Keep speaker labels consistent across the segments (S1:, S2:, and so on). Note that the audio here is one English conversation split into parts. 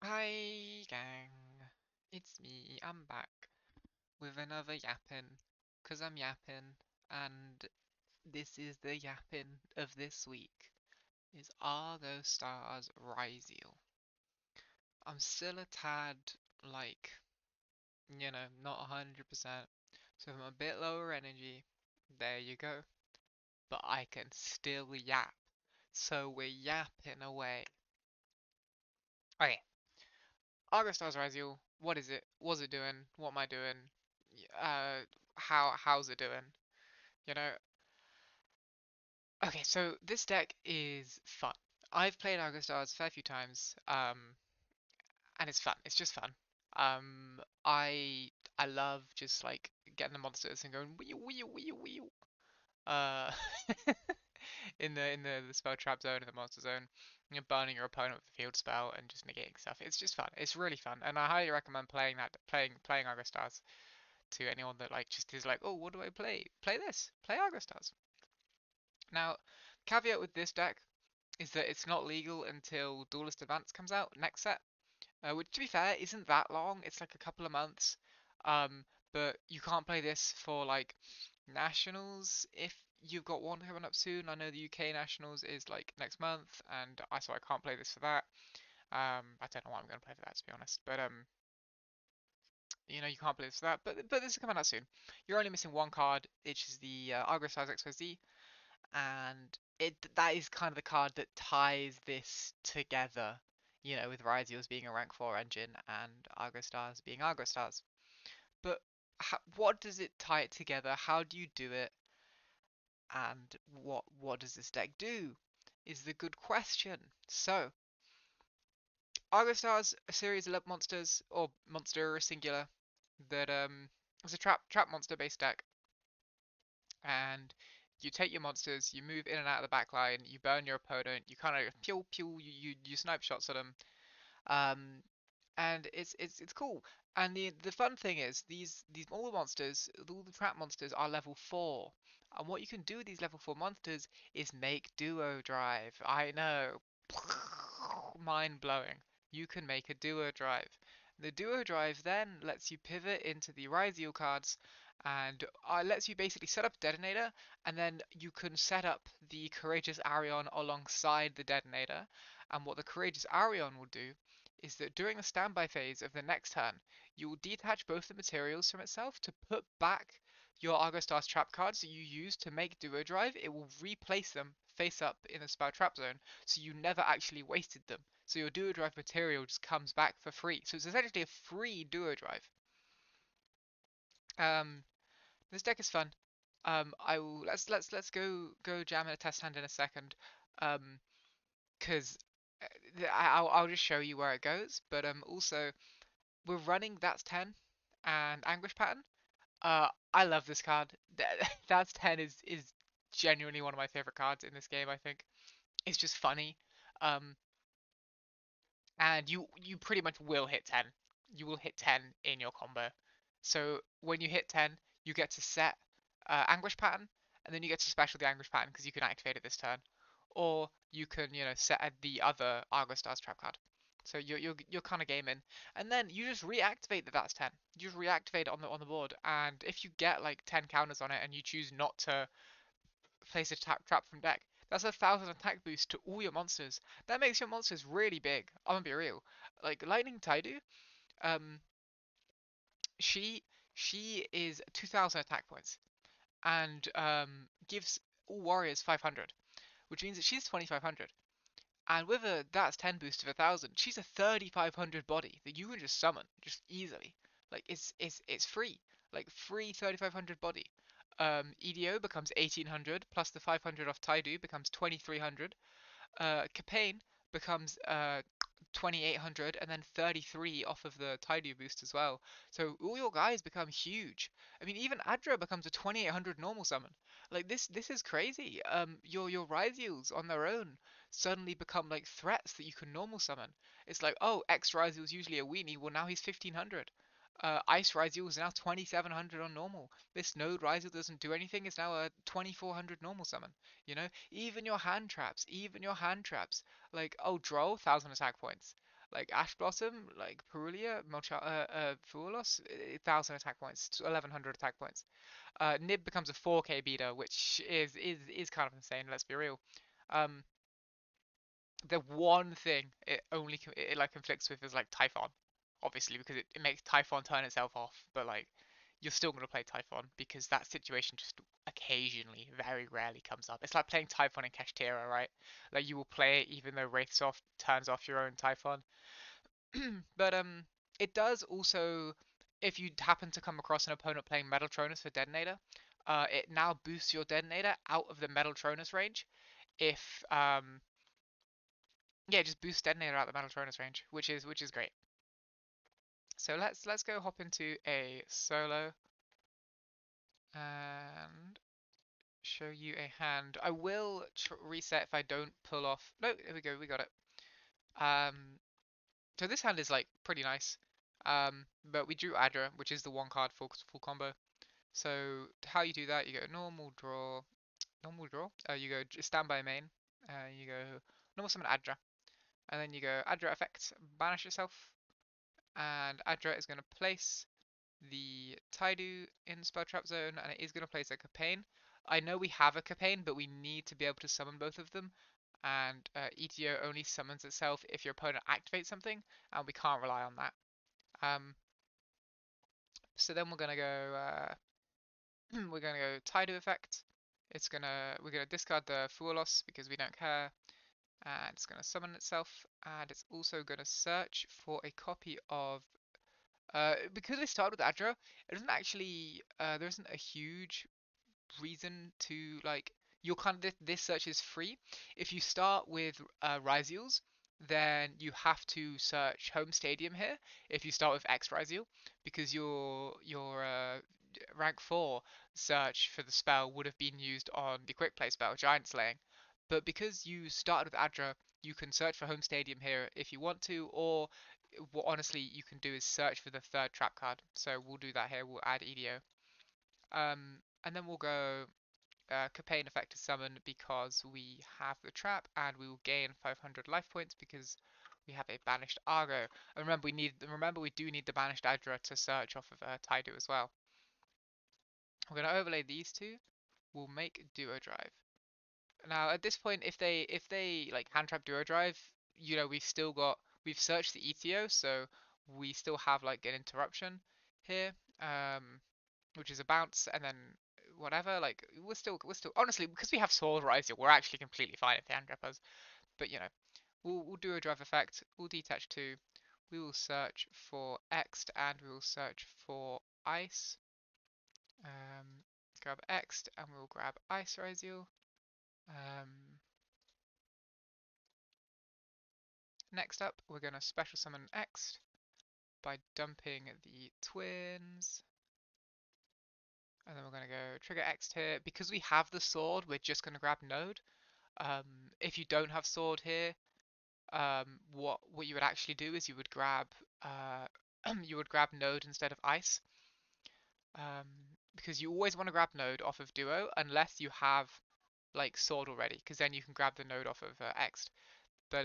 S1: Hi gang, it's me, I'm back with another yapping, cause I'm yapping, and this is the yapping of this week, is Argostars Ryzeal. I'm still a tad, like, not 100%, so if I'm a bit lower energy, there you go, but I can still yap, so we're yapping away. Okay, Argostars Ryzeal, what is it? What's it doing? What am I doing? Uh, how's it doing? You know? Okay, so this deck is fun. I've played Argostars a fair few times, and it's fun. It's just fun. I love just like getting the monsters and going wee wee wee wee. Uh, in the spell trap zone and the monster zone, burning your opponent with a field spell and just negating stuff. It's just fun. It's really fun, and I highly recommend playing Argostars to anyone that like just is like, oh, what do I play? Play this. Play Argostars. Now, caveat with this deck is that it's not legal until Duelist Advance comes out next set, which to be fair isn't that long. It's like a couple of months. Um, but you can't play this for like nationals if you've got one coming up soon. I know the UK nationals is like next month, and I can't play this for that. I don't know what I'm gonna play for that to be honest, but you can't play this for that. But this is coming out soon. You're only missing one card, which is the Argostars XYZ, and that is kind of the card that ties this together. With Ryzeals being a rank 4 engine and Argostars being Argostars. But what does it tie it together? How do you do it? And what does this deck do? Is the good question. So, Argostars, a series of monsters or monster singular that is a trap monster based deck, and you take your monsters, you move in and out of the back line, you burn your opponent, you kind of pew pew, you snipe shots at them, um, and it's cool. And the fun thing is these all the monsters, all the trap monsters are level 4, and what you can do with these level 4 monsters is make duo drive. I know, mind blowing. You can make a duo drive. The duo drive then lets you pivot into the Ryzeal cards and lets you basically set up a detonator, and then you can set up the Courageous Arion alongside the detonator. And what the Courageous Arion will do is that during the standby phase of the next turn, you will detach both the materials from itself to put back your Argostar's trap cards that you use to make Duo Drive. It will replace them face up in the spell trap zone, so you never actually wasted them. So your Duo Drive material just comes back for free. So it's essentially a free Duo Drive. Um, this deck is fun. I will let's go jam in a test hand in a second. Because I'll just show you where it goes. But also we're running That's 10 and Anguish Pattern. I love this card. That's 10 is genuinely one of my favorite cards in this game, I think. It's just funny. Um, and you pretty much will hit 10. You will hit 10 in your combo. So when you hit 10, you get to set Anguish Pattern, and then you get to special the Anguish Pattern because you can activate it this turn. Or you can, set the other Argostar's trap card. So you're kind of gaming, and then you just reactivate That's 10. You just reactivate it on the board, and if you get like 10 counters on it, and you choose not to place a trap from deck, that's 1,000 attack boost to all your monsters. That makes your monsters really big. I'm gonna be real. Like Lightning Taidu, um, she she is 2,000 attack points and gives all warriors 500, which means that she's 2,500. And with a That's 10 boost of 1,000, she's a 3,500 body that you can just summon just easily. Like it's free, like free 3,500 body. EDO becomes 1,800 plus the 500 off Taidu becomes 2,300. Capane becomes 2,800 and then 33 off of the Tidal boost as well. So all your guys become huge. I mean, even Adra becomes a 2,800 normal summon. Like this is crazy. Your Ryzeals on their own suddenly become like threats that you can normal summon. It's like, oh, X Ryzeal is usually a weenie. Well, now he's 1,500. Ice Ryzeal is now 2,700 on normal. This Node Ryzeal doesn't do anything. It's now a 2,400 normal summon. Even your hand traps, like, oh, Droll, 1,000 attack points. like Ash Blossom, like Perulia, Fuelos, 1,000 attack points, 1,100 attack points. Nib becomes a 4k beater, which is kind of insane. Let's be real. Um, the one thing it like conflicts with is like Typhon, obviously because it makes Typhon turn itself off, but like you're still gonna play Typhon because that situation just occasionally, very rarely comes up. It's like playing Typhon in Kashtira, right? Like you will play it even though Wraithsoft turns off your own Typhon. But it does also, if you happen to come across an opponent playing Metal Tronus for Detonator, it now boosts your Detonator out of the Metal Tronus range. If Yeah, just boost Detonator out the Metal Tronus range, which is great. So let's go hop into a solo and show you a hand. I will reset if I don't pull off. No, here we go, we got it. Um, so this hand is like pretty nice. But we drew Adra, which is the one card full combo. So how you do that? You go normal draw. You go standby main. You go normal summon Adra, and then you go Adra effect, banish yourself, and Adra is going to place the Taidu in spell trap zone, and it is going to place a Capane. I know we have a Capane, but we need to be able to summon both of them, and ETO only summons itself if your opponent activates something, and we can't rely on that. So then we're gonna go Taidu effect. We're gonna discard the Fuelos because we don't care, and it's gonna summon itself, and it's also gonna search for a copy of because we started with Adra, it doesn't actually there isn't a huge reason to like you're kind of this search is free. If you start with Ryzeals, then you have to search home stadium here. If you start with X Ryzeal, because your rank 4 search for the spell would have been used on the quick play spell Giant Slaying. But because you started with Adra, you can search for home stadium here if you want to, or what honestly you can do is search for the third trap card. So we'll do that here. We'll add EDO. And then we'll go Capane effect to summon because we have the trap, and we will gain 500 life points because we have a banished Argo. And remember we do need the banished Adra to search off of Taidu as well. We're going to overlay these two. We'll make Duo Drive. Now at this point, if they like hand trap Duo Drive, we've searched the ETO, so we still have like an interruption here. Which is a bounce, and then whatever. Like we're still honestly because we have Sword Riser, we're actually completely fine if they hand trap us. But we'll do a drive effect. We'll detach two. We will search for Ext, and we will search for Ice. Grab Ext, and we'll grab Ice Ryzeal. Next up, we're gonna special summon Ext by dumping the twins. And then we're going to go trigger X here. Because we have the sword, we're just going to grab node. If you don't have sword here, what you would actually do is you would grab you would grab node instead of ice. Because you always want to grab node off of duo unless you have like sword already, because then you can grab the node off of X. But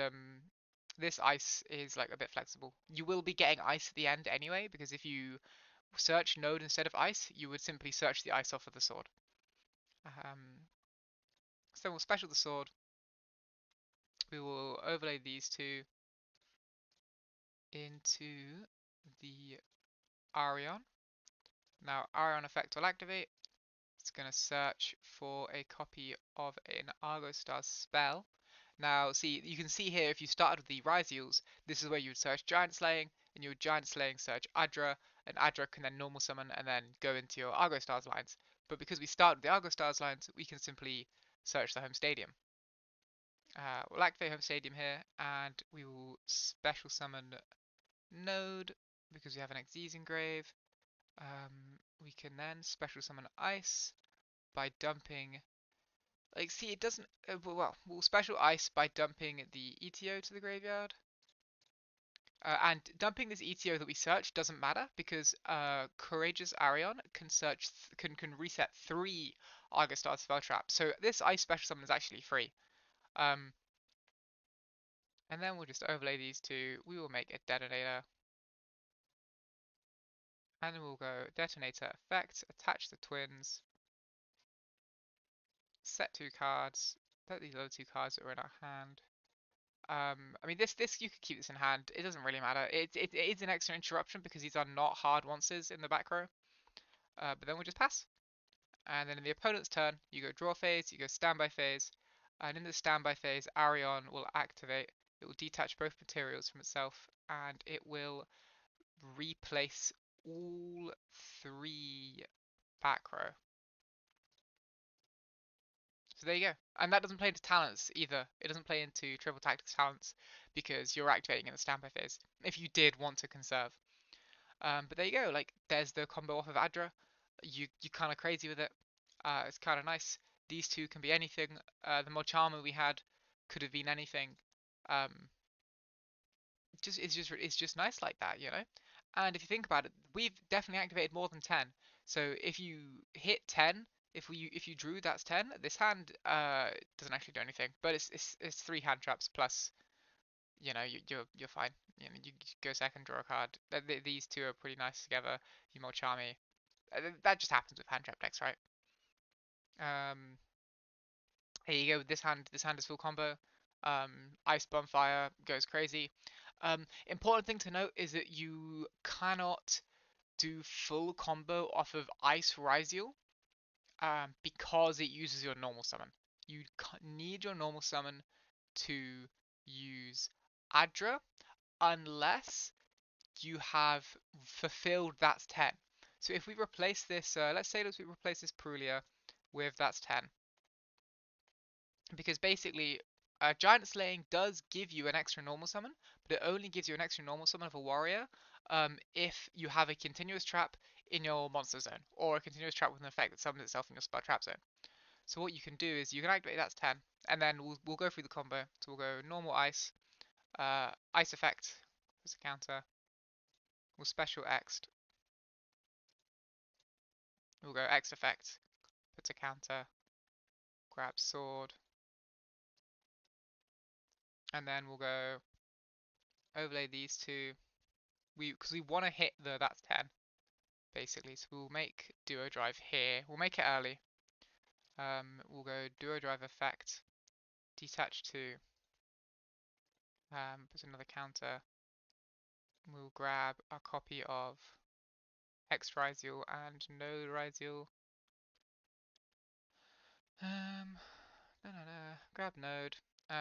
S1: this ice is like a bit flexible. You will be getting ice at the end anyway, because if you search node instead of ice, you would simply search the ice off of the sword. So we'll special the sword. We will overlay these two into the Arion. Now Arion effect will activate. It's going to search for a copy of an Argostars spell. Now, see, you can see here if you started with the Ryzeals, this is where you would search Giant Slaying, and you would Giant Slaying search Adra, and Adra can then normal summon and then go into your Argostars lines. But because we start with the Argostars lines, we can simply search the home stadium. We'll activate home stadium here, and we will special summon Node because we have an Xyz engrave. We can then special summon Ice by dumping. Like, see, it doesn't. Well, we'll special Ice by dumping the ETO to the graveyard. And dumping this ETO that we search doesn't matter because Courageous Arion can search can reset 3 Argostar spell traps. So this Ice special summon is actually free. Um, And then we'll just overlay these two. We will make a detonator. And then we'll go detonator effect, attach the twins, set two cards, set these other two cards that are in our hand. I mean, this you could keep this in hand. It doesn't really matter. It is an extra interruption because these are not hard onces in the back row. But then we'll just pass. And then in the opponent's turn, you go draw phase, you go standby phase, and in the standby phase, Arion will activate. It will detach both materials from itself, and it will replace all three back row. So there you go. And that doesn't play into talents either. It doesn't play into triple tactics talents because you're activating in the standby phase if you did want to conserve. But there you go. Like there's the combo off of Adra. You kind of crazy with it. It's kind of nice. These two can be anything. The Mochama we had could have been anything. Um, it's just nice like that, you know. And if you think about it, we've definitely activated more than 10. So if you hit 10, if you drew, that's 10. This hand doesn't actually do anything, but it's three hand traps plus, you know, you're fine. You know, you go second, draw a card. These two are pretty nice together. You Mochami. That just happens with hand trap decks, right? Um, Here you go. This hand is full combo. Ice Bonfire goes crazy. Important thing to note is that you cannot do full combo off of Ice Ryzeal because it uses your normal summon. You need your normal summon to use Adra unless you have fulfilled that's 10. So if we replace this, let's say we replace this Prulia with that's 10. Because basically, Giant Slaying does give you an extra normal summon, but it only gives you an extra normal summon of a warrior if you have a continuous trap in your monster zone, or a continuous trap with an effect that summons itself in your spell trap zone. So what you can do is you can activate that's 10, and then we'll go through the combo. So we'll go normal ice, ice effect as a counter. We'll special X'd. We'll go X effect, put a counter, grab sword, and then we'll go overlay these two. Because we want to hit the that's 10 basically. So we'll make duo drive here. We'll make it early. We'll go duo drive effect, detach 2, put another counter. We'll grab a copy of X Ryzeal and no Ryzeal. No, no, no. Grab node. Where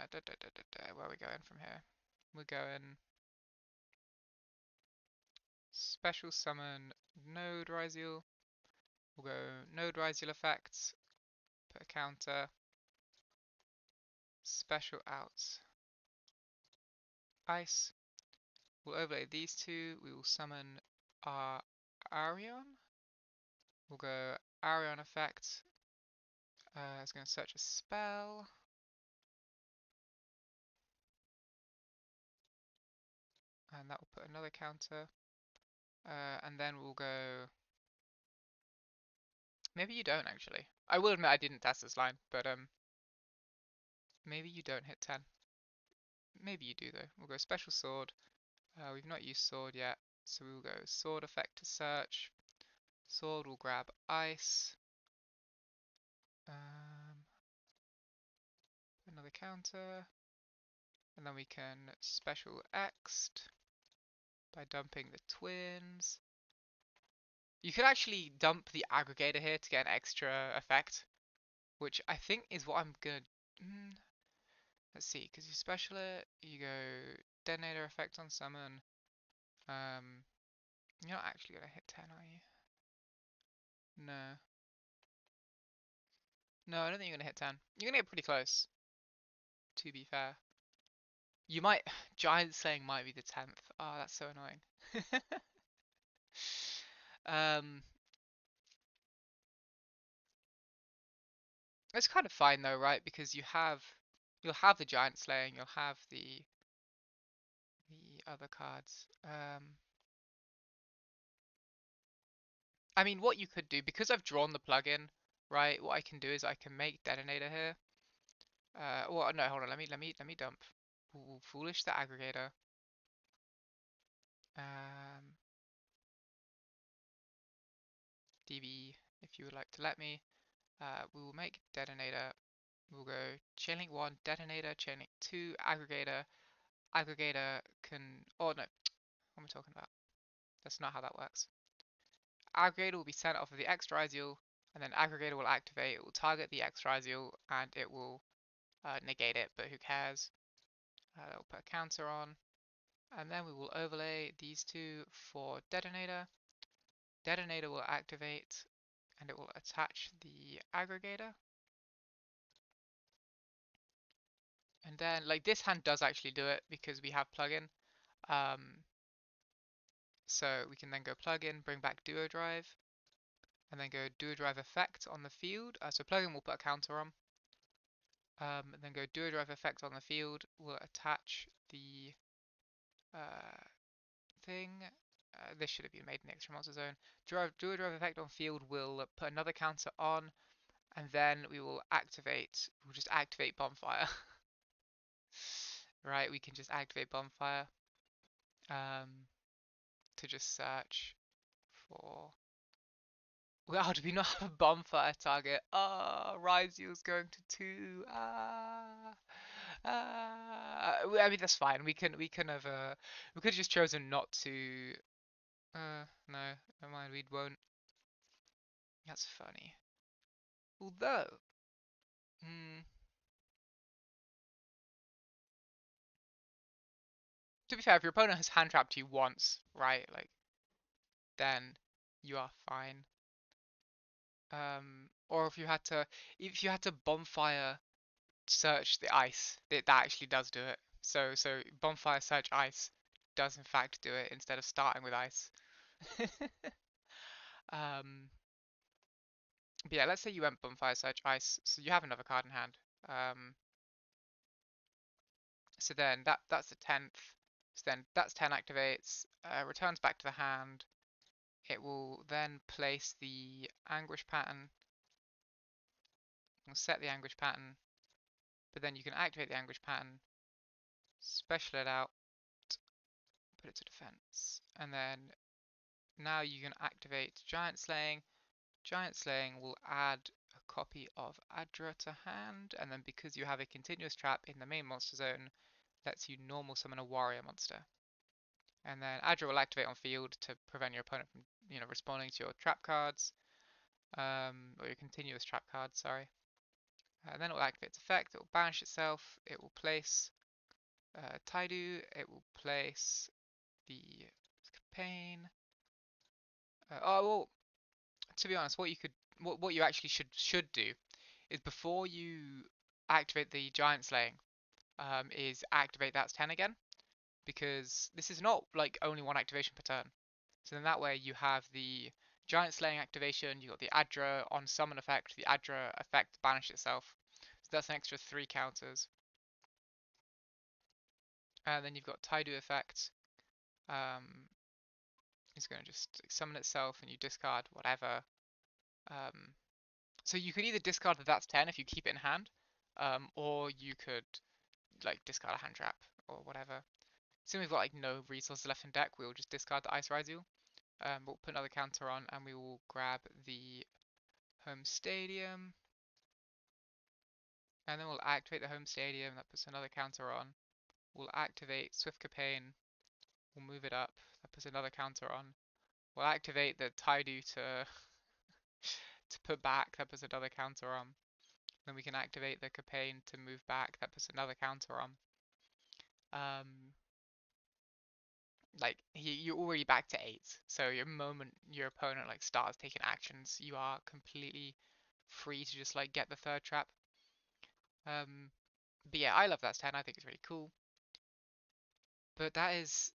S1: are we going from here? We're going special summon node Ryzeal. We'll go node Ryzeal effects, put a counter, special out ice. We'll overlay these two. We will summon our Arion. We'll go Arion effect. It's going to search a spell. And that will put another counter. And then we'll go... Maybe you don't actually. I will admit I didn't test this line, but maybe you don't hit 10. Maybe you do though. We'll go special sword. We've not used sword yet, so we will go sword effect to search. Sword will grab ice. Another counter. And then we can special X'd by dumping the twins. You could actually dump the aggregator here to get an extra effect, which I think is what I'm gonna... let's see, because you special it, you go detonator effect on summon. You're not actually gonna hit 10, are you? No. No, I don't think you're gonna hit 10. You're gonna get pretty close, to be fair. You might... Giant Slaying might be the 10th. Oh, that's so annoying. It's kind of fine though, right? Because you'll have the Giant Slaying, you'll have the other cards. I mean, what you could do, because I've drawn the plugin, right? What I can do is I can make detonator here. Well, no, hold on. Let me dump. we'll foolish the aggregator. Um, DB, if you would like to let me. We will make detonator. We'll go chainlink 1, detonator, chainlink 2, aggregator. Aggregator can, oh no, what am I talking about? That's not how that works. Aggregator will be sent off of the X Ryzeal, and then aggregator will activate. It will target the X Ryzeal, and it will negate it, but who cares? It'll put a counter on, and then we will overlay these two for detonator. Detonator will activate, and it will attach the aggregator. And then, like, this hand does actually do it because we have plugin. Um, so we can then go plugin, bring back duo drive, and then go duo drive effect on the field. So plugin will put a counter on. And then go duo drive effect on the field. We'll attach the thing. This should have been made in the extra monster zone. Duo drive effect on field will put another counter on, and then we will activate. We'll just activate bonfire. Right, we can just activate bonfire to just search for. Wow, do we not have a bonfire target? Ah, oh, Ryzeal's going to 2. I mean that's fine. We can have we could have just chosen not to. No, never mind. We won't. That's funny. Although, hmm, to be fair, if your opponent has hand trapped you once, right, like then you are fine. Or if you had to bonfire search the ice, that actually does do it. So bonfire search ice does in fact do it instead of starting with ice. um, but yeah, let's say you went bonfire search ice, so you have another card in hand. Um, so then that's the 10th. So then that's 10 activates, returns back to the hand. It will then place the anguish pattern. We'll set the anguish pattern, but then you can activate the anguish pattern, special it out, put it to defense, and then now you can activate Giant Slaying. Giant Slaying will add a copy of Adra to hand, and then because you have a continuous trap in the main monster zone, lets you normal summon a warrior monster. And then Adra will activate on field to prevent your opponent from, responding to your trap cards, or your continuous trap cards, sorry. And then it will activate its effect, it will banish itself, it will place Taidu, it will place the campaign. Oh, well, to be honest, what you actually should do is before you activate the giant slaying, is activate that's 10 again, because this is not like only one activation per turn. So then that way you have the giant slaying activation, you got the Adra on summon effect, the Adra effect banish itself. So that's an extra 3 counters. And then you've got Taidu effect. It's going to just summon itself and you discard whatever. Um, so you could either discard that that's 10 if you keep it in hand, or you could like discard a hand trap or whatever. Since we've got like no resources left in deck, we'll just discard the Ice Ryzeal. We'll put another counter on and we will grab the home stadium. And then we'll activate the home stadium, that puts another counter on. We'll activate Swift Campaign, we'll move it up, that puts another counter on. We'll activate the Taidu to put back, that puts another counter on. Then we can activate the Campaign to move back, that puts another counter on. Like you're already back to 8, so your moment your opponent like starts taking actions, you are completely free to just like get the third trap. But yeah, I love that stand. I think it's really cool. But that is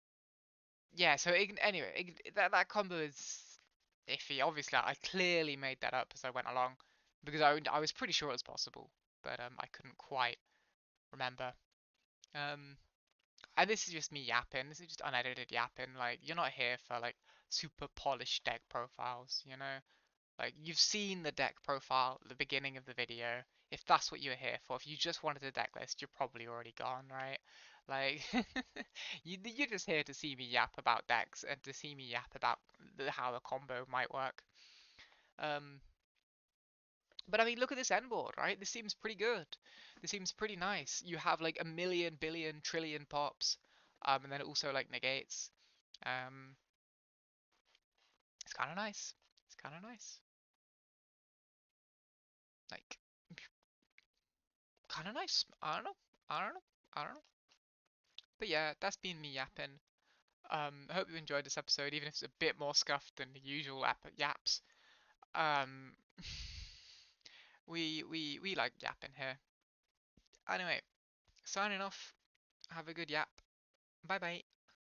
S1: yeah. So anyway, that combo is iffy. Obviously, I clearly made that up as I went along because I was pretty sure it was possible, but I couldn't quite remember. Um, And this is just me yapping. This is just unedited yapping. Like, you're not here for like super polished deck profiles, you know? Like, you've seen the deck profile at the beginning of the video. If that's what you're here for, if you just wanted a deck list, you're probably already gone, right? Like, you're just here to see me yap about decks and to see me yap about how a combo might work. Um, but I mean, look at this end board, right? This seems pretty good. This seems pretty nice. You have like a million, billion, trillion pops, and then it also like negates. Um, it's kind of nice. It's kind of nice. Like, kind of nice. I don't know. I don't know. I don't know. But yeah, that's been me yapping. I hope you enjoyed this episode, even if it's a bit more scuffed than the usual yaps. Um, we like yapping here. Anyway, signing off. Have a good yap. Bye bye.